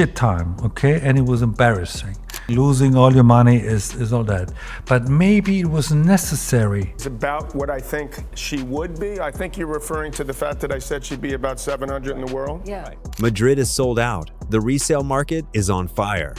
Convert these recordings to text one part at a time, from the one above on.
shit time, okay? And it was embarrassing. Losing all your money is all that. But maybe it was necessary. It's about what I think she would be. I think you're referring to the fact that I said she'd be about 700 in the world. Yeah. Right. Madrid is sold out. The resale market is on fire.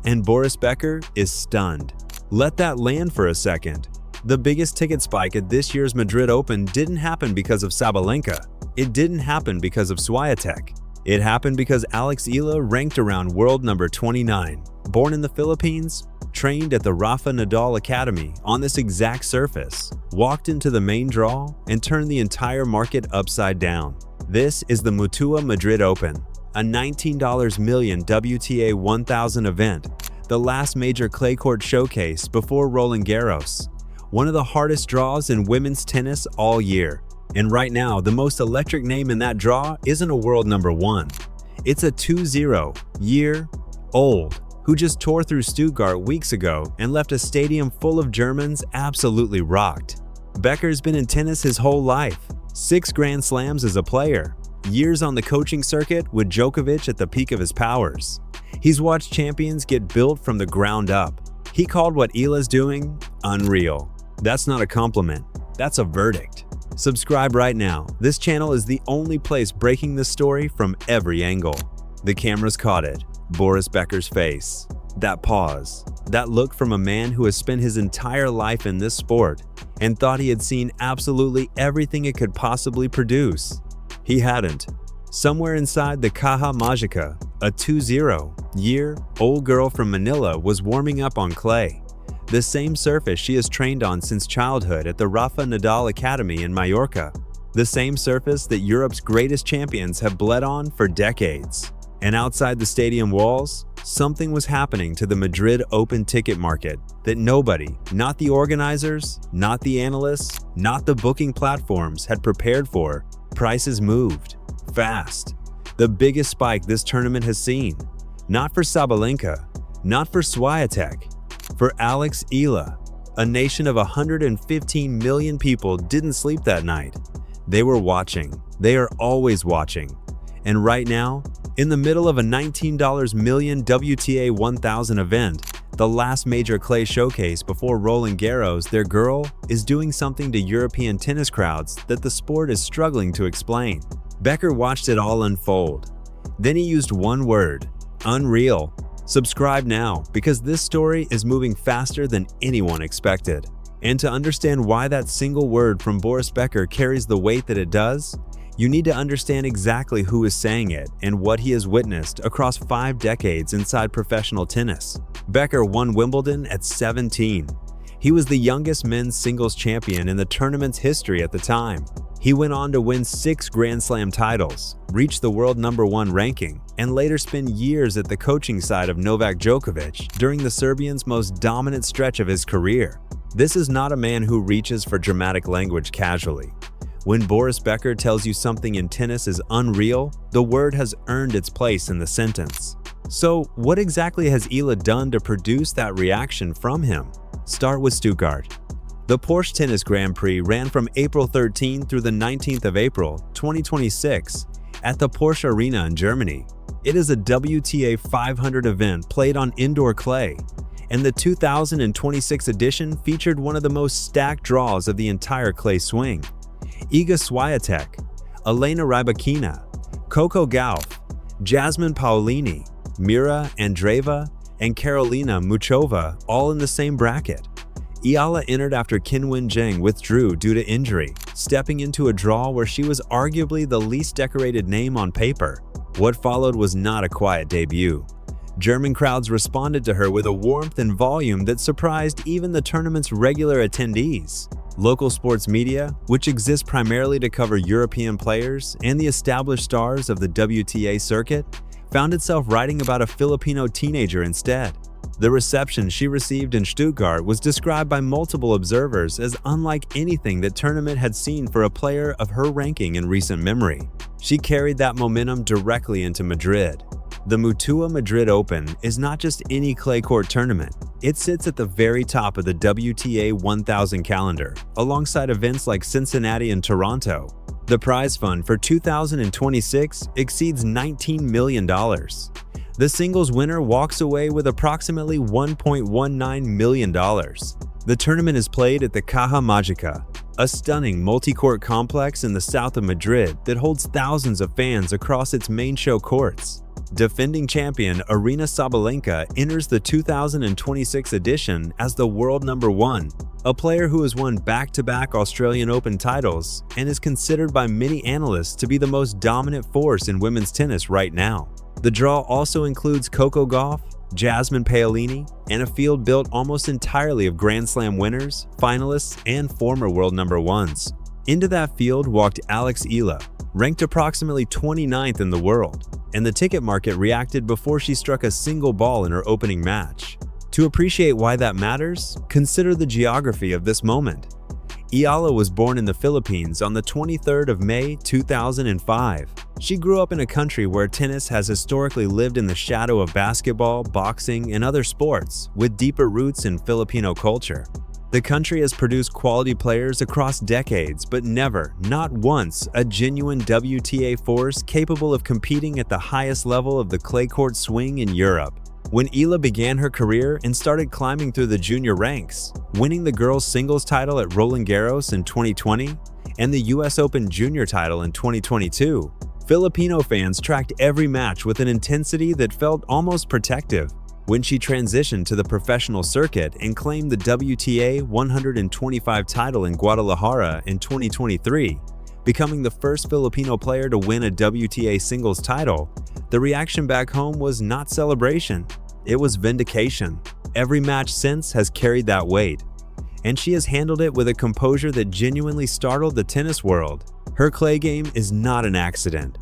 And Boris Becker is stunned. Let that land for a second. The biggest ticket spike at this year's Madrid Open didn't happen because of Sabalenka. It didn't happen because of Swiatek. It happened because Alex Eala ranked around world number 29. Born in the Philippines, trained at the Rafa Nadal Academy on this exact surface, walked into the main draw and turned the entire market upside down. This is the Mutua Madrid Open, a $19 million WTA 1000 event, the last major clay court showcase before Roland Garros. One of the hardest draws in women's tennis all year. And right now, the most electric name in that draw isn't a world number 1. It's a 20-year-old who just tore through Stuttgart weeks ago and left a stadium full of Germans absolutely rocked. Becker's been in tennis his whole life, 6 Grand Slams as a player, years on the coaching circuit with Djokovic at the peak of his powers. He's watched champions get built from the ground up. He called what Eala's doing unreal. That's not a compliment, that's a verdict. Subscribe right now. This channel is the only place breaking the story from every angle. The cameras caught it. Boris Becker's face. That pause. That look from a man who has spent his entire life in this sport and thought he had seen absolutely everything it could possibly produce. He hadn't. Somewhere inside the Caja Magica, a 20-year-old girl from Manila was warming up on clay. The same surface she has trained on since childhood at the Rafa Nadal Academy in Mallorca. The same surface that Europe's greatest champions have bled on for decades. And outside the stadium walls, something was happening to the Madrid Open ticket market that nobody, not the organizers, not the analysts, not the booking platforms, had prepared for. Prices moved fast. The biggest spike this tournament has seen. Not for Sabalenka, not for Swiatek, for Alex Eala. A nation of 115 million people didn't sleep that night. They were watching. They are always watching. And right now, in the middle of a $19 million WTA 1000 event, the last major clay showcase before Roland Garros, their girl is doing something to European tennis crowds that the sport is struggling to explain. Becker watched it all unfold. Then he used one word: unreal. Subscribe now, because this story is moving faster than anyone expected. And to understand why that single word from Boris Becker carries the weight that it does, you need to understand exactly who is saying it and what he has witnessed across 5 decades inside professional tennis. Becker won Wimbledon at 17. He was the youngest men's singles champion in the tournament's history at the time. He went on to win 6 Grand Slam titles, reach the world number 1 ranking, and later spend years at the coaching side of Novak Djokovic during the Serbian's most dominant stretch of his career. This is not a man who reaches for dramatic language casually. When Boris Becker tells you something in tennis is unreal, the word has earned its place in the sentence. So, what exactly has Eala done to produce that reaction from him? Start with Stuttgart. The Porsche Tennis Grand Prix ran from April 13 through the 19th of April, 2026, at the Porsche Arena in Germany. It is a WTA 500 event played on indoor clay, and the 2026 edition featured one of the most stacked draws of the entire clay swing. Iga Swiatek, Elena Rybakina, Coco Gauff, Jasmine Paolini, Mira Andreeva, and Karolina Muchova all in the same bracket. Eala entered after Qinwen Zheng withdrew due to injury, stepping into a draw where she was arguably the least decorated name on paper. What followed was not a quiet debut. German crowds responded to her with a warmth and volume that surprised even the tournament's regular attendees. Local sports media, which exists primarily to cover European players and the established stars of the WTA circuit, found itself writing about a Filipino teenager instead. The reception she received in Stuttgart was described by multiple observers as unlike anything the tournament had seen for a player of her ranking in recent memory. She carried that momentum directly into Madrid. The Mutua Madrid Open is not just any clay court tournament. It sits at the very top of the WTA 1000 calendar, alongside events like Cincinnati and Toronto. The prize fund for 2026 exceeds $19 million. The singles winner walks away with approximately $1.19 million. The tournament is played at the Caja Magica, a stunning multi-court complex in the south of Madrid that holds thousands of fans across its main show courts. Defending champion Aryna Sabalenka enters the 2026 edition as the world number 1, a player who has won back-to-back Australian Open titles and is considered by many analysts to be the most dominant force in women's tennis right now. The draw also includes Coco Gauff, Jasmine Paolini, and a field built almost entirely of Grand Slam winners, finalists, and former world number 1s. Into that field walked Alex Eala, ranked approximately 29th in the world, and the ticket market reacted before she struck a single ball in her opening match. To appreciate why that matters, consider the geography of this moment. Eala was born in the Philippines on the 23rd of May 2005. She grew up in a country where tennis has historically lived in the shadow of basketball, boxing, and other sports, with deeper roots in Filipino culture. The country has produced quality players across decades, but never, not once, a genuine WTA force capable of competing at the highest level of the clay court swing in Europe. When Eala began her career and started climbing through the junior ranks, winning the girls' singles title at Roland Garros in 2020 and the US Open junior title in 2022, Filipino fans tracked every match with an intensity that felt almost protective. When she transitioned to the professional circuit and claimed the WTA 125 title in Guadalajara in 2023, becoming the first Filipino player to win a WTA singles title, the reaction back home was not celebration, it was vindication. Every match since has carried that weight, and she has handled it with a composure that genuinely startled the tennis world. Her clay game is not an accident.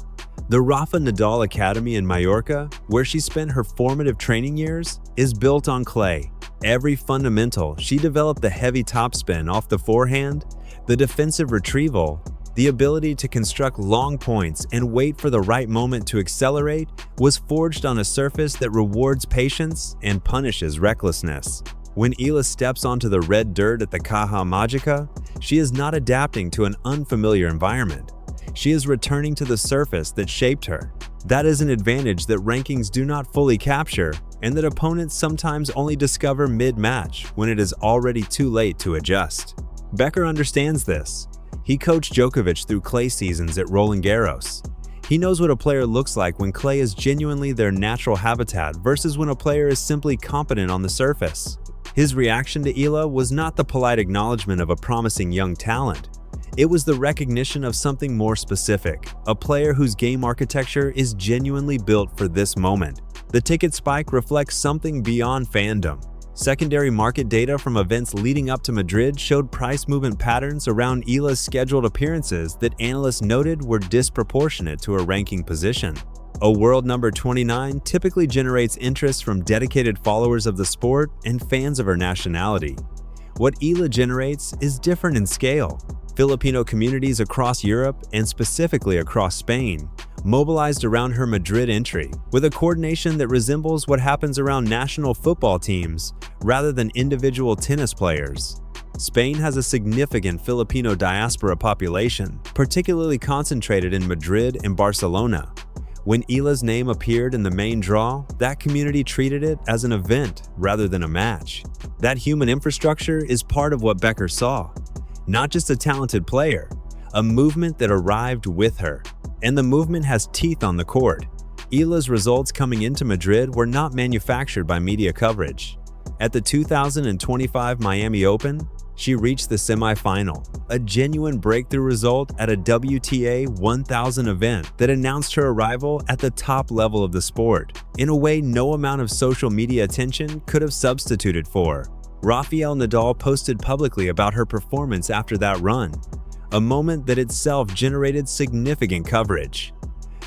The Rafa Nadal Academy in Mallorca, where she spent her formative training years, is built on clay. Every fundamental, she developed the heavy topspin off the forehand, the defensive retrieval, the ability to construct long points and wait for the right moment to accelerate, was forged on a surface that rewards patience and punishes recklessness. When Eala steps onto the red dirt at the Caja Magica, she is not adapting to an unfamiliar environment. She is returning to the surface that shaped her. That is an advantage that rankings do not fully capture, and that opponents sometimes only discover mid-match when it is already too late to adjust. Becker understands this. He coached Djokovic through clay seasons at Roland Garros. He knows what a player looks like when clay is genuinely their natural habitat versus when a player is simply competent on the surface. His reaction to Eala was not the polite acknowledgement of a promising young talent. It was the recognition of something more specific, a player whose game architecture is genuinely built for this moment. The ticket spike reflects something beyond fandom. Secondary market data from events leading up to Madrid showed price movement patterns around Eala's scheduled appearances that analysts noted were disproportionate to her ranking position. A world number 29 typically generates interest from dedicated followers of the sport and fans of her nationality. What Eala generates is different in scale. Filipino communities across Europe, and specifically across Spain, mobilized around her Madrid entry, with a coordination that resembles what happens around national football teams rather than individual tennis players. Spain has a significant Filipino diaspora population, particularly concentrated in Madrid and Barcelona. When Eala's name appeared in the main draw, that community treated it as an event rather than a match. That human infrastructure is part of what Becker saw. Not just a talented player, a movement that arrived with her. And the movement has teeth on the court. Eala's results coming into Madrid were not manufactured by media coverage. At the 2025 Miami Open, she reached the semifinal, a genuine breakthrough result at a WTA 1000 event that announced her arrival at the top level of the sport, in a way no amount of social media attention could have substituted for. Rafael Nadal posted publicly about her performance after that run, a moment that itself generated significant coverage.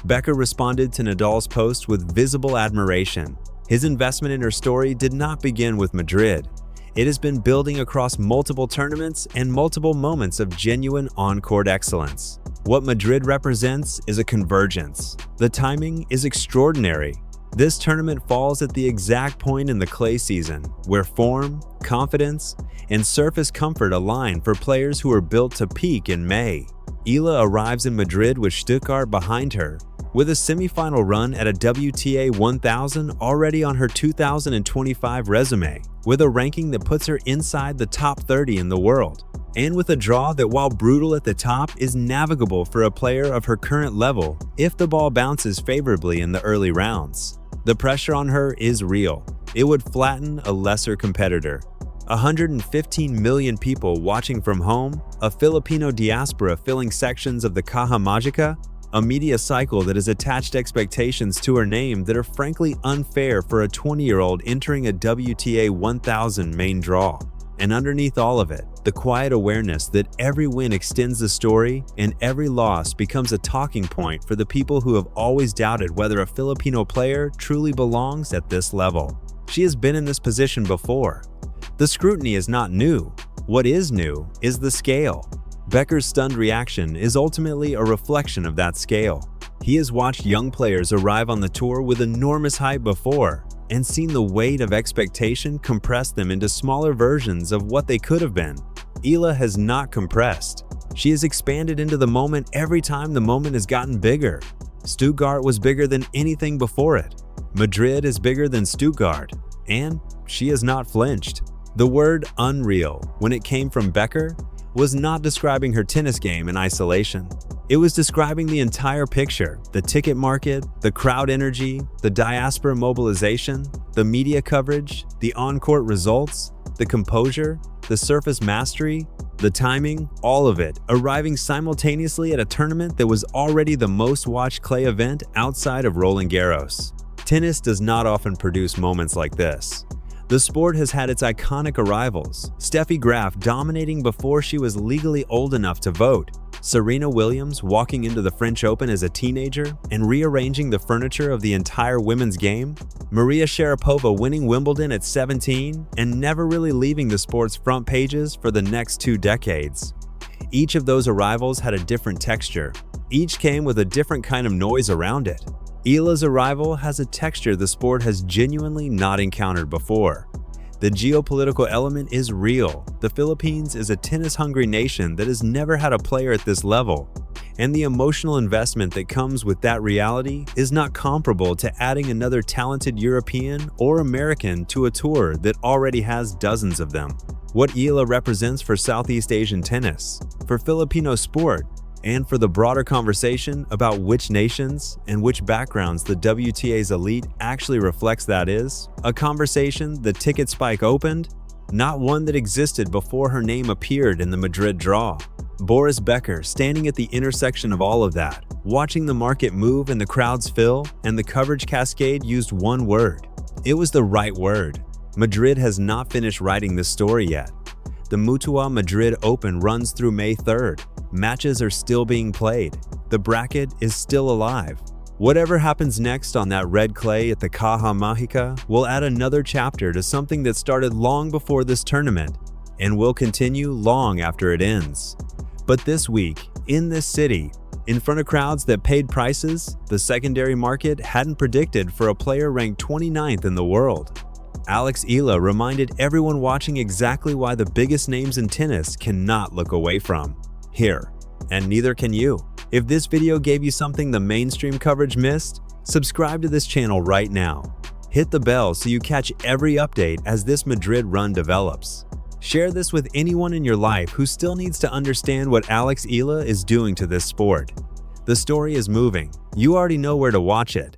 Becker responded to Nadal's post with visible admiration. His investment in her story did not begin with Madrid. It has been building across multiple tournaments and multiple moments of genuine on-court excellence. What Madrid represents is a convergence. The timing is extraordinary. This tournament falls at the exact point in the clay season where form, confidence, and surface comfort align for players who are built to peak in May. Eala arrives in Madrid with Stuttgart behind her, with a semifinal run at a WTA 1000 already on her 2025 resume, with a ranking that puts her inside the top 30 in the world, and with a draw that, while brutal at the top, is navigable for a player of her current level if the ball bounces favorably in the early rounds. The pressure on her is real. It would flatten a lesser competitor. 115 million people watching from home, a Filipino diaspora filling sections of the Caja Magica, a media cycle that has attached expectations to her name that are frankly unfair for a 20-year-old entering a WTA 1000 main draw. And underneath all of it, the quiet awareness that every win extends the story and every loss becomes a talking point for the people who have always doubted whether a Filipino player truly belongs at this level. She has been in this position before. The scrutiny is not new. What is new is the scale. Becker's stunned reaction is ultimately a reflection of that scale. He has watched young players arrive on the tour with enormous hype before and seen the weight of expectation compress them into smaller versions of what they could have been. Eala has not compressed. She has expanded into the moment every time the moment has gotten bigger. Stuttgart was bigger than anything before it. Madrid is bigger than Stuttgart, and she has not flinched. The word unreal, when it came from Becker, was not describing her tennis game in isolation. It was describing the entire picture: the ticket market, the crowd energy, the diaspora mobilization, the media coverage, the on-court results, the composure, the surface mastery, the timing, all of it arriving simultaneously at a tournament that was already the most watched clay event outside of Roland Garros. Tennis does not often produce moments like this. The sport has had its iconic arrivals: Steffi Graf dominating before she was legally old enough to vote, Serena Williams walking into the French Open as a teenager and rearranging the furniture of the entire women's game, Maria Sharapova winning Wimbledon at 17 and never really leaving the sport's front pages for the next 2 decades. Each of those arrivals had a different texture. Each came with a different kind of noise around it. Eala's arrival has a texture the sport has genuinely not encountered before. The geopolitical element is real. The Philippines is a tennis-hungry nation that has never had a player at this level, and the emotional investment that comes with that reality is not comparable to adding another talented European or American to a tour that already has dozens of them. What Eala represents for Southeast Asian tennis, for Filipino sport, and for the broader conversation about which nations and which backgrounds the WTA's elite actually reflects, that is a conversation the ticket spike opened, not one that existed before her name appeared in the Madrid draw. Boris Becker standing at the intersection of all of that, watching the market move and the crowds fill, and the coverage cascade used one word. It was the right word. Madrid has not finished writing this story yet. The Mutua Madrid Open runs through May 3rd. Matches are still being played. The bracket is still alive. Whatever happens next on that red clay at the Caja Magica will add another chapter to something that started long before this tournament and will continue long after it ends. But this week, in this city, in front of crowds that paid prices the secondary market hadn't predicted for a player ranked 29th in the world, Alex Eala reminded everyone watching exactly why the biggest names in tennis cannot look away from. Here, and neither can you. If this video gave you something the mainstream coverage missed, subscribe to this channel right now. Hit the bell so you catch every update as this Madrid run develops. Share this with anyone in your life who still needs to understand what Alex Eala is doing to this sport. The story is moving. You already know where to watch it.